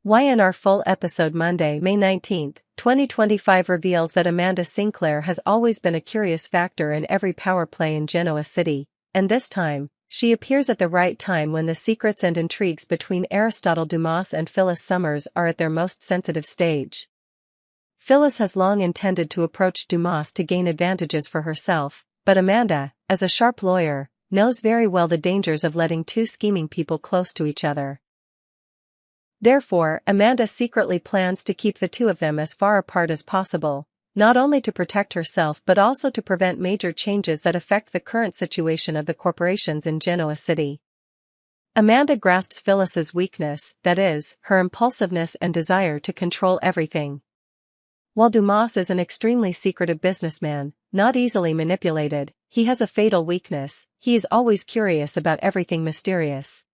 Y&R Full Episode Monday, May 19, 2025 reveals that Amanda Sinclair has always been a curious factor in every power play in Genoa City, and this time, she appears at the right time when the secrets and intrigues between Aristotle Dumas and Phyllis Summers are at their most sensitive stage. Phyllis has long intended to approach Dumas to gain advantages for herself, but Amanda, as a sharp lawyer, knows very well the dangers of letting two scheming people close to each other. Therefore, Amanda secretly plans to keep the two of them as far apart as possible, not only to protect herself but also to prevent major changes that affect the current situation of the corporations in Genoa City. Amanda grasps Phyllis's weakness, that is, her impulsiveness and desire to control everything. While Dumas is an extremely secretive businessman, not easily manipulated, he has a fatal weakness: he is always curious about everything mysterious.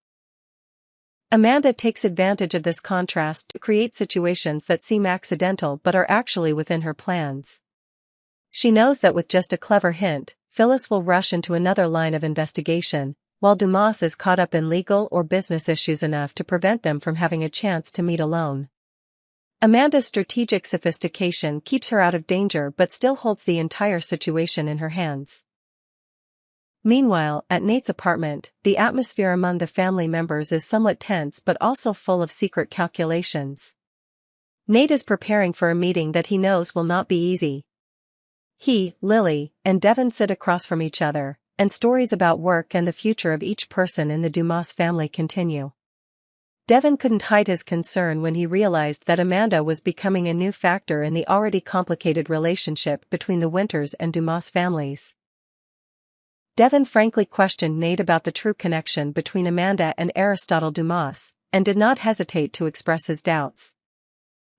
Amanda takes advantage of this contrast to create situations that seem accidental but are actually within her plans. She knows that with just a clever hint, Phyllis will rush into another line of investigation, while Dumas is caught up in legal or business issues enough to prevent them from having a chance to meet alone. Amanda's strategic sophistication keeps her out of danger but still holds the entire situation in her hands. Meanwhile, at Nate's apartment, the atmosphere among the family members is somewhat tense but also full of secret calculations. Nate is preparing for a meeting that he knows will not be easy. He, Lily, and Devon sit across from each other, and stories about work and the future of each person in the Dumas family continue. Devon couldn't hide his concern when he realized that Amanda was becoming a new factor in the already complicated relationship between the Winters and Dumas families. Devon frankly questioned Nate about the true connection between Amanda and Aristotle Dumas, and did not hesitate to express his doubts.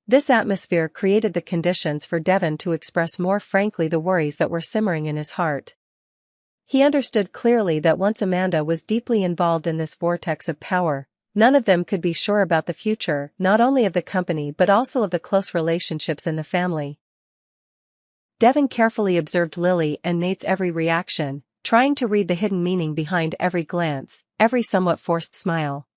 This atmosphere created the conditions for Devon to express more frankly the worries that were simmering in his heart. He understood clearly that once Amanda was deeply involved in this vortex of power, none of them could be sure about the future, not only of the company but also of the close relationships in the family. Devon carefully observed Lily and Nate's every reaction, trying to read the hidden meaning behind every glance, every somewhat forced smile.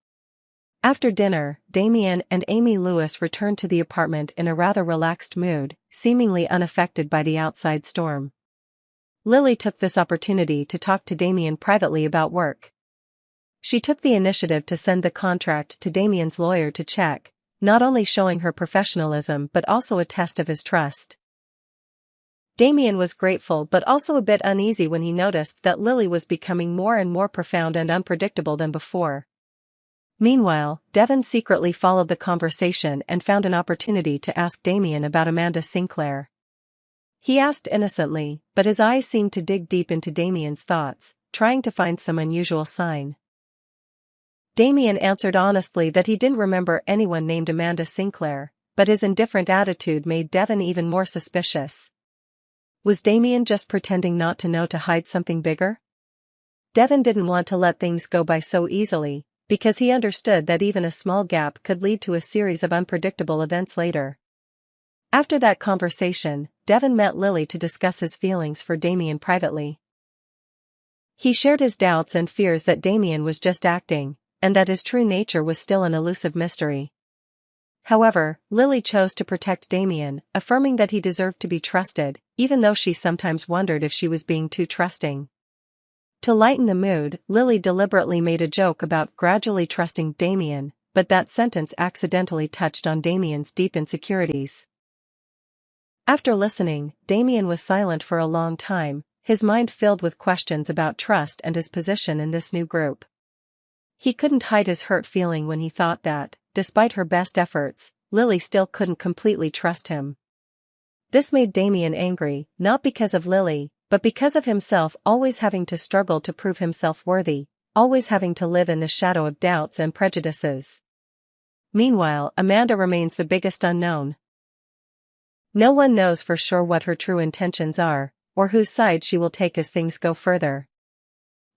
After dinner, Damien and Amy Lewis returned to the apartment in a rather relaxed mood, seemingly unaffected by the outside storm. Lily took this opportunity to talk to Damien privately about work. She took the initiative to send the contract to Damien's lawyer to check, not only showing her professionalism but also a test of his trust. Damien was grateful but also a bit uneasy when he noticed that Lily was becoming more and more profound and unpredictable than before. Meanwhile, Devon secretly followed the conversation and found an opportunity to ask Damien about Amanda Sinclair. He asked innocently, but his eyes seemed to dig deep into Damien's thoughts, trying to find some unusual sign. Damien answered honestly that he didn't remember anyone named Amanda Sinclair, but his indifferent attitude made Devon even more suspicious. Was Damien just pretending not to know to hide something bigger? Devon didn't want to let things go by so easily, because he understood that even a small gap could lead to a series of unpredictable events later. After that conversation, Devon met Lily to discuss his feelings for Damien privately. He shared his doubts and fears that Damien was just acting, and that his true nature was still an elusive mystery. However, Lily chose to protect Damien, affirming that he deserved to be trusted, even though she sometimes wondered if she was being too trusting. To lighten the mood, Lily deliberately made a joke about gradually trusting Damien, but that sentence accidentally touched on Damien's deep insecurities. After listening, Damien was silent for a long time, his mind filled with questions about trust and his position in this new group. He couldn't hide his hurt feeling when he thought that, despite her best efforts, Lily still couldn't completely trust him. This made Damien angry, not because of Lily, but because of himself always having to struggle to prove himself worthy, always having to live in the shadow of doubts and prejudices. Meanwhile, Amanda remains the biggest unknown. No one knows for sure what her true intentions are, or whose side she will take as things go further.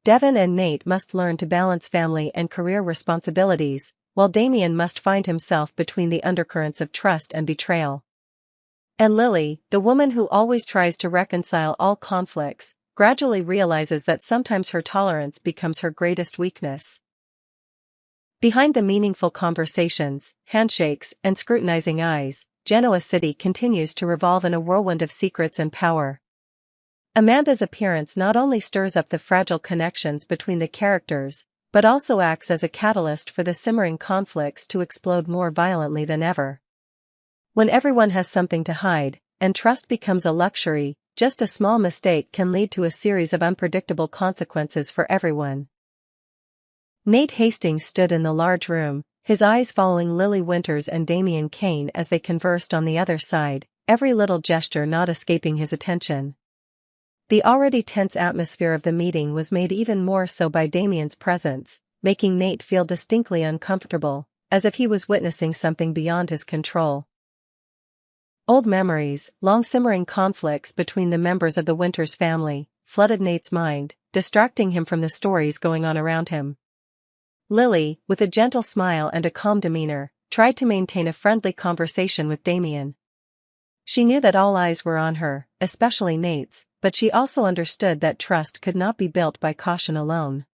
Devon and Nate must learn to balance family and career responsibilities, while Damien must find himself between the undercurrents of trust and betrayal. And Lily, the woman who always tries to reconcile all conflicts, gradually realizes that sometimes her tolerance becomes her greatest weakness. Behind the meaningful conversations, handshakes, and scrutinizing eyes, Genoa City continues to revolve in a whirlwind of secrets and power. Amanda's appearance not only stirs up the fragile connections between the characters, but also acts as a catalyst for the simmering conflicts to explode more violently than ever. When everyone has something to hide, and trust becomes a luxury, just a small mistake can lead to a series of unpredictable consequences for everyone. Nate Hastings stood in the large room, his eyes following Lily Winters and Damian Kane as they conversed on the other side, every little gesture not escaping his attention. The already tense atmosphere of the meeting was made even more so by Damian's presence, making Nate feel distinctly uncomfortable, as if he was witnessing something beyond his control. Old memories, long-simmering conflicts between the members of the Winters family, flooded Nate's mind, distracting him from the stories going on around him. Lily, with a gentle smile and a calm demeanor, tried to maintain a friendly conversation with Damian. She knew that all eyes were on her, especially Nate's, but she also understood that trust could not be built by caution alone.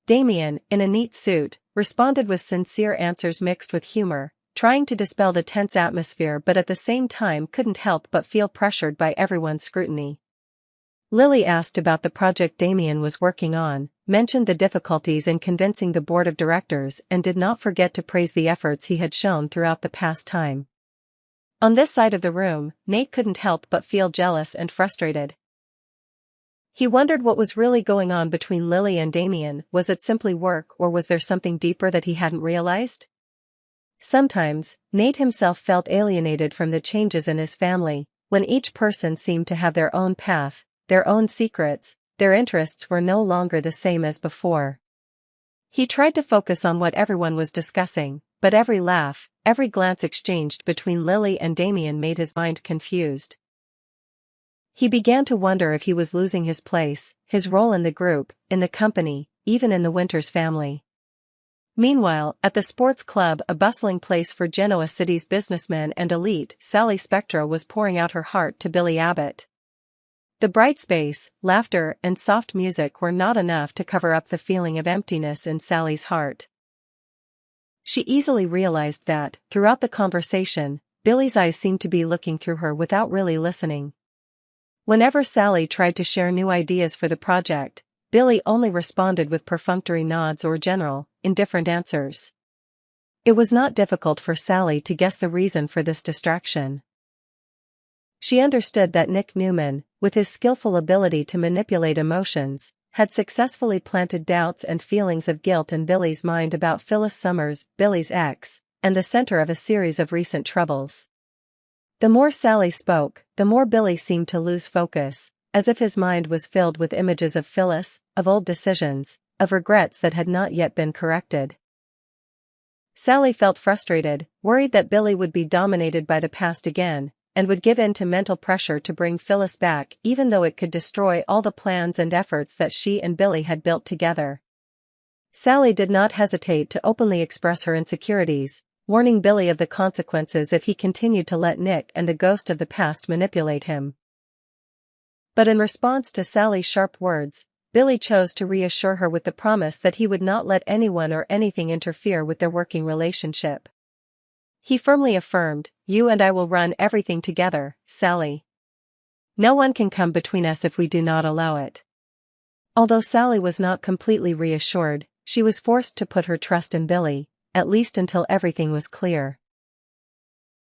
Damian, in a neat suit, responded with sincere answers mixed with humor, trying to dispel the tense atmosphere but at the same time couldn't help but feel pressured by everyone's scrutiny. Lily asked about the project Damian was working on, mentioned the difficulties in convincing the board of directors and did not forget to praise the efforts he had shown throughout the past time. On this side of the room, Nate couldn't help but feel jealous and frustrated. He wondered what was really going on between Lily and Damian. Was it simply work or was there something deeper that he hadn't realized? Sometimes, Nate himself felt alienated from the changes in his family, when each person seemed to have their own path, their own secrets, their interests were no longer the same as before. He tried to focus on what everyone was discussing, but every laugh, every glance exchanged between Lily and Damian made his mind confused. He began to wonder if he was losing his place, his role in the group, in the company, even in the Winters family. Meanwhile, at the sports club, a bustling place for Genoa City's businessmen and elite, Sally Spectra was pouring out her heart to Billy Abbott. The bright space, laughter, and soft music were not enough to cover up the feeling of emptiness in Sally's heart. She easily realized that, throughout the conversation, Billy's eyes seemed to be looking through her without really listening. Whenever Sally tried to share new ideas for the project, Billy only responded with perfunctory nods or general, indifferent answers. It was not difficult for Sally to guess the reason for this distraction. She understood that Nick Newman, with his skillful ability to manipulate emotions, had successfully planted doubts and feelings of guilt in Billy's mind about Phyllis Summers, Billy's ex, and the center of a series of recent troubles. The more Sally spoke, the more Billy seemed to lose focus, as if his mind was filled with images of Phyllis, of old decisions, of regrets that had not yet been corrected. Sally felt frustrated, worried that Billy would be dominated by the past again, and would give in to mental pressure to bring Phyllis back even though it could destroy all the plans and efforts that she and Billy had built together. Sally did not hesitate to openly express her insecurities, warning Billy of the consequences if he continued to let Nick and the ghost of the past manipulate him. But in response to Sally's sharp words, Billy chose to reassure her with the promise that he would not let anyone or anything interfere with their working relationship. He firmly affirmed, "You and I will run everything together, Sally. No one can come between us if we do not allow it." Although Sally was not completely reassured, she was forced to put her trust in Billy, at least until everything was clear.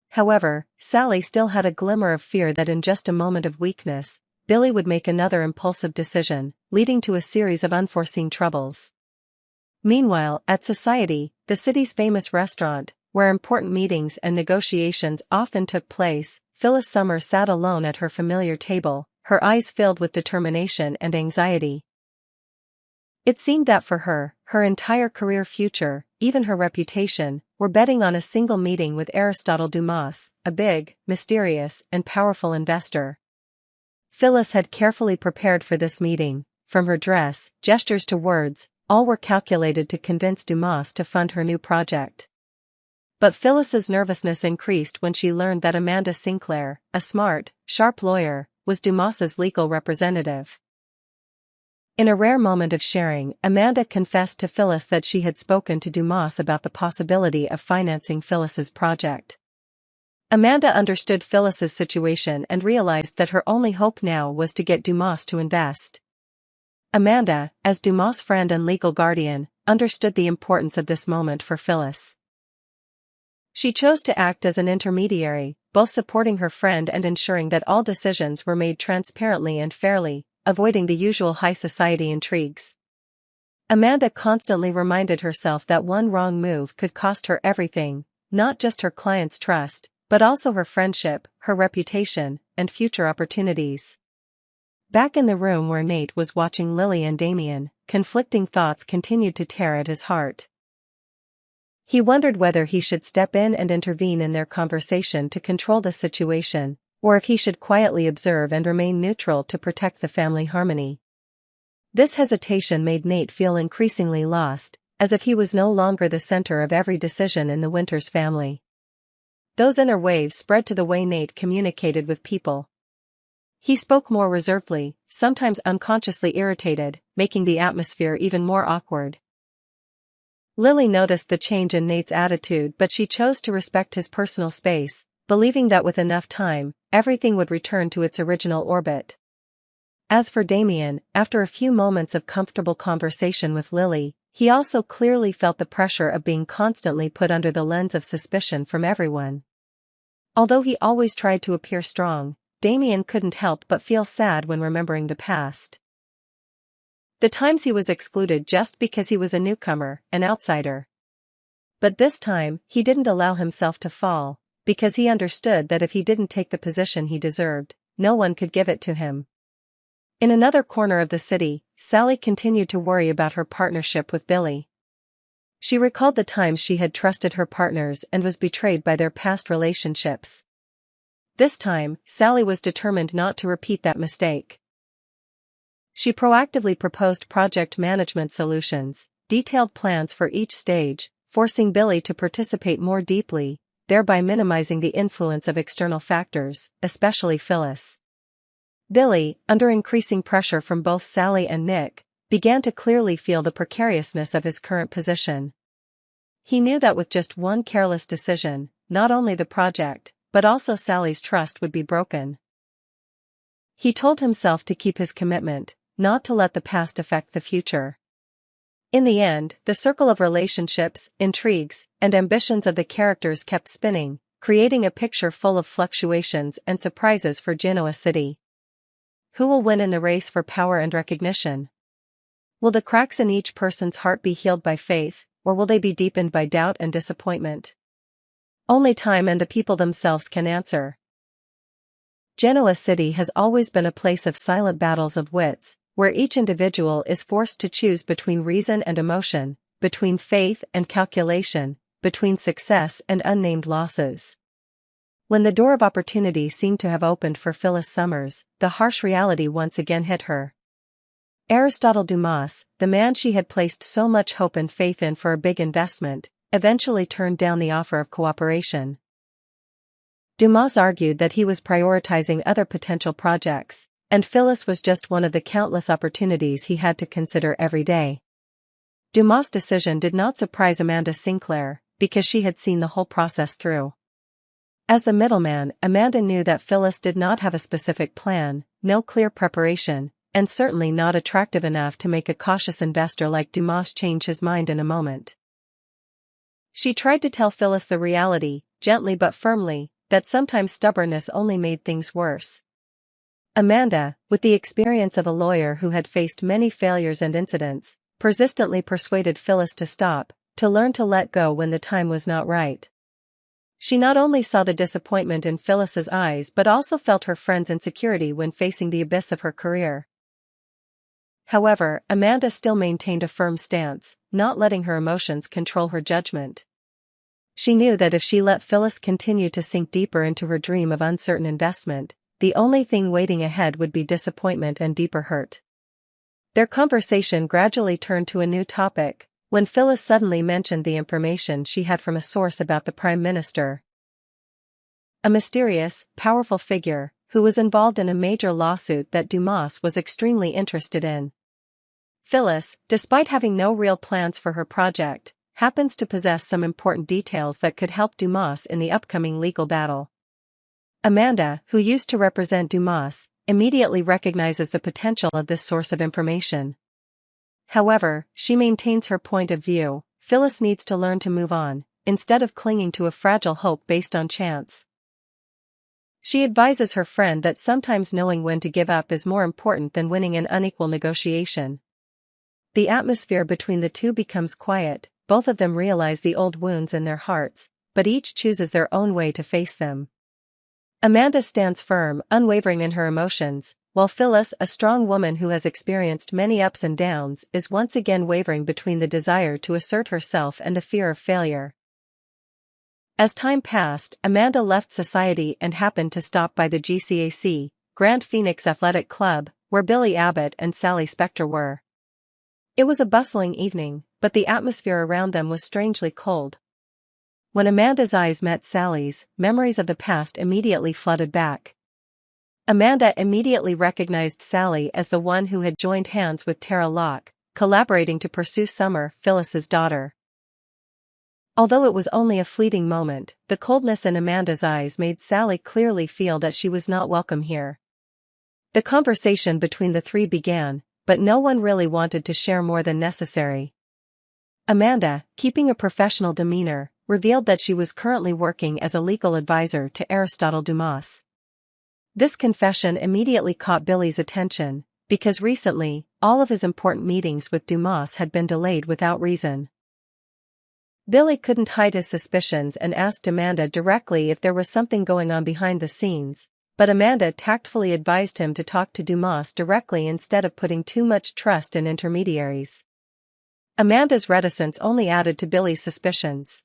However, Sally still had a glimmer of fear that in just a moment of weakness, Billy would make another impulsive decision, leading to a series of unforeseen troubles. Meanwhile, at Society, the city's famous restaurant, where important meetings and negotiations often took place, Phyllis Summers sat alone at her familiar table, her eyes filled with determination and anxiety. It seemed that for her, her entire career future, even her reputation, were betting on a single meeting with Aristotle Dumas, a big, mysterious, and powerful investor. Phyllis had carefully prepared for this meeting, from her dress, gestures to words, all were calculated to convince Dumas to fund her new project. But Phyllis's nervousness increased when she learned that Amanda Sinclair, a smart, sharp lawyer, was Dumas's legal representative. In a rare moment of sharing, Amanda confessed to Phyllis that she had spoken to Dumas about the possibility of financing Phyllis's project. Amanda understood Phyllis's situation and realized that her only hope now was to get Dumas to invest. Amanda, as Dumas' friend and legal guardian, understood the importance of this moment for Phyllis. She chose to act as an intermediary, both supporting her friend and ensuring that all decisions were made transparently and fairly, avoiding the usual high society intrigues. Amanda constantly reminded herself that one wrong move could cost her everything, not just her client's trust, but also her friendship, her reputation, and future opportunities. Back in the room where Nate was watching Lily and Damien, conflicting thoughts continued to tear at his heart. He wondered whether he should step in and intervene in their conversation to control the situation, or if he should quietly observe and remain neutral to protect the family harmony. This hesitation made Nate feel increasingly lost, as if he was no longer the center of every decision in the Winters family. Those inner waves spread to the way Nate communicated with people. He spoke more reservedly, sometimes unconsciously irritated, making the atmosphere even more awkward. Lily noticed the change in Nate's attitude, but she chose to respect his personal space, believing that with enough time, everything would return to its original orbit. As for Damien, after a few moments of comfortable conversation with Lily, he also clearly felt the pressure of being constantly put under the lens of suspicion from everyone. Although he always tried to appear strong, Damien couldn't help but feel sad when remembering the past. The times he was excluded just because he was a newcomer, an outsider. But this time, he didn't allow himself to fall, because he understood that if he didn't take the position he deserved, no one could give it to him. In another corner of the city, Sally continued to worry about her partnership with Billy. She recalled the times she had trusted her partners and was betrayed by their past relationships. This time, Sally was determined not to repeat that mistake. She proactively proposed project management solutions, detailed plans for each stage, forcing Billy to participate more deeply, thereby minimizing the influence of external factors, especially Phyllis. Billy, under increasing pressure from both Sally and Nick, began to clearly feel the precariousness of his current position. He knew that with just one careless decision, not only the project, but also Sally's trust would be broken. He told himself to keep his commitment, not to let the past affect the future. In the end, the circle of relationships, intrigues, and ambitions of the characters kept spinning, creating a picture full of fluctuations and surprises for Genoa City. Who will win in the race for power and recognition? Will the cracks in each person's heart be healed by faith, or will they be deepened by doubt and disappointment? Only time and the people themselves can answer. Genoa City has always been a place of silent battles of wits, where each individual is forced to choose between reason and emotion, between faith and calculation, between success and unnamed losses. When the door of opportunity seemed to have opened for Phyllis Summers, the harsh reality once again hit her. Aristotle Dumas, the man she had placed so much hope and faith in for a big investment, eventually turned down the offer of cooperation. Dumas argued that he was prioritizing other potential projects, and Phyllis was just one of the countless opportunities he had to consider every day. Dumas' decision did not surprise Amanda Sinclair, because she had seen the whole process through. As the middleman, Amanda knew that Phyllis did not have a specific plan, no clear preparation, and certainly not attractive enough to make a cautious investor like Dumas change his mind in a moment. She tried to tell Phyllis the reality, gently but firmly, that sometimes stubbornness only made things worse. Amanda, with the experience of a lawyer who had faced many failures and incidents, persistently persuaded Phyllis to stop, to learn to let go when the time was not right. She not only saw the disappointment in Phyllis's eyes but also felt her friend's insecurity when facing the abyss of her career. However, Amanda still maintained a firm stance, not letting her emotions control her judgment. She knew that if she let Phyllis continue to sink deeper into her dream of uncertain investment, the only thing waiting ahead would be disappointment and deeper hurt. Their conversation gradually turned to a new topic, when Phyllis suddenly mentioned the information she had from a source about the Prime Minister. A mysterious, powerful figure, who was involved in a major lawsuit that Dumas was extremely interested in. Phyllis, despite having no real plans for her project, happens to possess some important details that could help Dumas in the upcoming legal battle. Amanda, who used to represent Dumas, immediately recognizes the potential of this source of information. However, she maintains her point of view. Phyllis needs to learn to move on, instead of clinging to a fragile hope based on chance. She advises her friend that sometimes knowing when to give up is more important than winning an unequal negotiation. The atmosphere between the two becomes quiet. Both of them realize the old wounds in their hearts, but each chooses their own way to face them. Amanda stands firm, unwavering in her emotions, while Phyllis, a strong woman who has experienced many ups and downs, is once again wavering between the desire to assert herself and the fear of failure. As time passed, Amanda left society and happened to stop by the GCAC, Grand Phoenix Athletic Club, where Billy Abbott and Sally Spector were. It was a bustling evening, but the atmosphere around them was strangely cold. When Amanda's eyes met Sally's, memories of the past immediately flooded back. Amanda immediately recognized Sally as the one who had joined hands with Tara Locke, collaborating to pursue Summer, Phyllis's daughter. Although it was only a fleeting moment, the coldness in Amanda's eyes made Sally clearly feel that she was not welcome here. The conversation between the three began, but no one really wanted to share more than necessary. Amanda, keeping a professional demeanor, revealed that she was currently working as a legal advisor to Aristotle Dumas. This confession immediately caught Billy's attention, because recently, all of his important meetings with Dumas had been delayed without reason. Billy couldn't hide his suspicions and asked Amanda directly if there was something going on behind the scenes, but Amanda tactfully advised him to talk to Dumas directly instead of putting too much trust in intermediaries. Amanda's reticence only added to Billy's suspicions.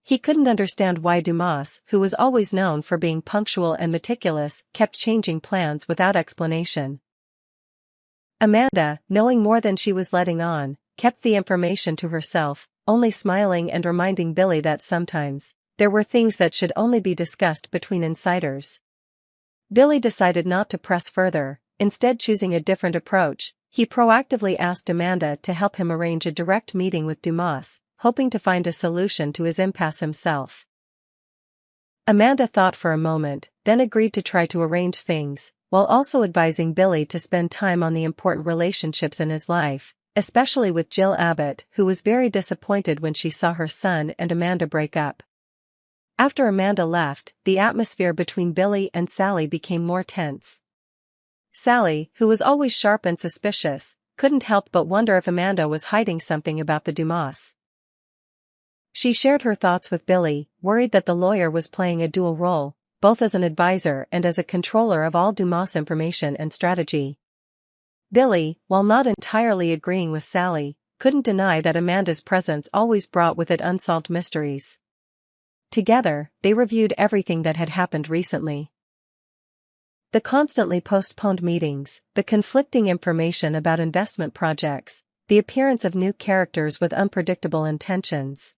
He couldn't understand why Dumas, who was always known for being punctual and meticulous, kept changing plans without explanation. Amanda, knowing more than she was letting on, kept the information to herself, only smiling and reminding Billy that sometimes, there were things that should only be discussed between insiders. Billy decided not to press further, instead choosing a different approach. He proactively asked Amanda to help him arrange a direct meeting with Dumas, hoping to find a solution to his impasse himself. Amanda thought for a moment, then agreed to try to arrange things, while also advising Billy to spend time on the important relationships in his life, especially with Jill Abbott, who was very disappointed when she saw her son and Amanda break up. After Amanda left, the atmosphere between Billy and Sally became more tense. Sally, who was always sharp and suspicious, couldn't help but wonder if Amanda was hiding something about the Dumas. She shared her thoughts with Billy, worried that the lawyer was playing a dual role, both as an advisor and as a controller of all Dumas information and strategy. Billy, while not entirely agreeing with Sally, couldn't deny that Amanda's presence always brought with it unsolved mysteries. Together, they reviewed everything that had happened recently. The constantly postponed meetings, the conflicting information about investment projects, the appearance of new characters with unpredictable intentions.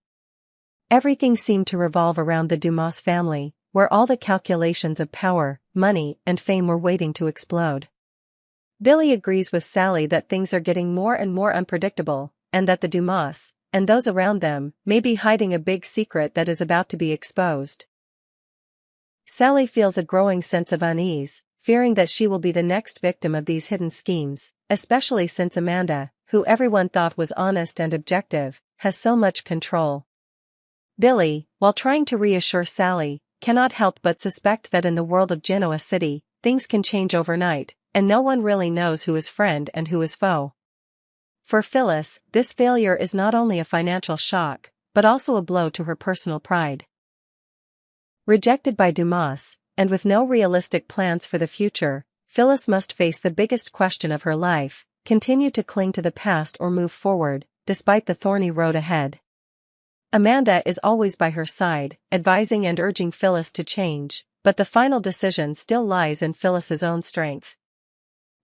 Everything seemed to revolve around the Dumas family, where all the calculations of power, money, and fame were waiting to explode. Billy agrees with Sally that things are getting more and more unpredictable, and that the Dumas, and those around them, may be hiding a big secret that is about to be exposed. Sally feels a growing sense of unease, fearing that she will be the next victim of these hidden schemes, especially since Amanda, who everyone thought was honest and objective, has so much control. Billy, while trying to reassure Sally, cannot help but suspect that in the world of Genoa City, things can change overnight, and no one really knows who is friend and who is foe. For Phyllis, this failure is not only a financial shock, but also a blow to her personal pride. Rejected by Dumas, and with no realistic plans for the future, Phyllis must face the biggest question of her life: continue to cling to the past or move forward, despite the thorny road ahead. Amanda is always by her side, advising and urging Phyllis to change, but the final decision still lies in Phyllis's own strength.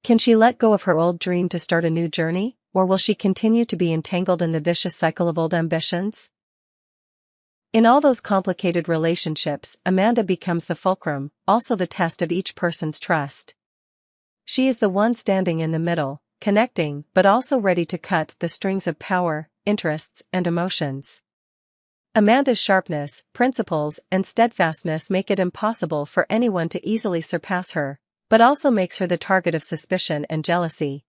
Can she let go of her old dream to start a new journey, or will she continue to be entangled in the vicious cycle of old ambitions? In all those complicated relationships, Amanda becomes the fulcrum, also the test of each person's trust. She is the one standing in the middle, connecting but also ready to cut the strings of power, interests, and emotions. Amanda's sharpness, principles, and steadfastness make it impossible for anyone to easily surpass her, but also makes her the target of suspicion and jealousy.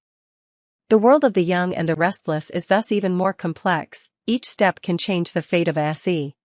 The world of the young and the restless is thus even more complex. Each step can change the fate of a.se.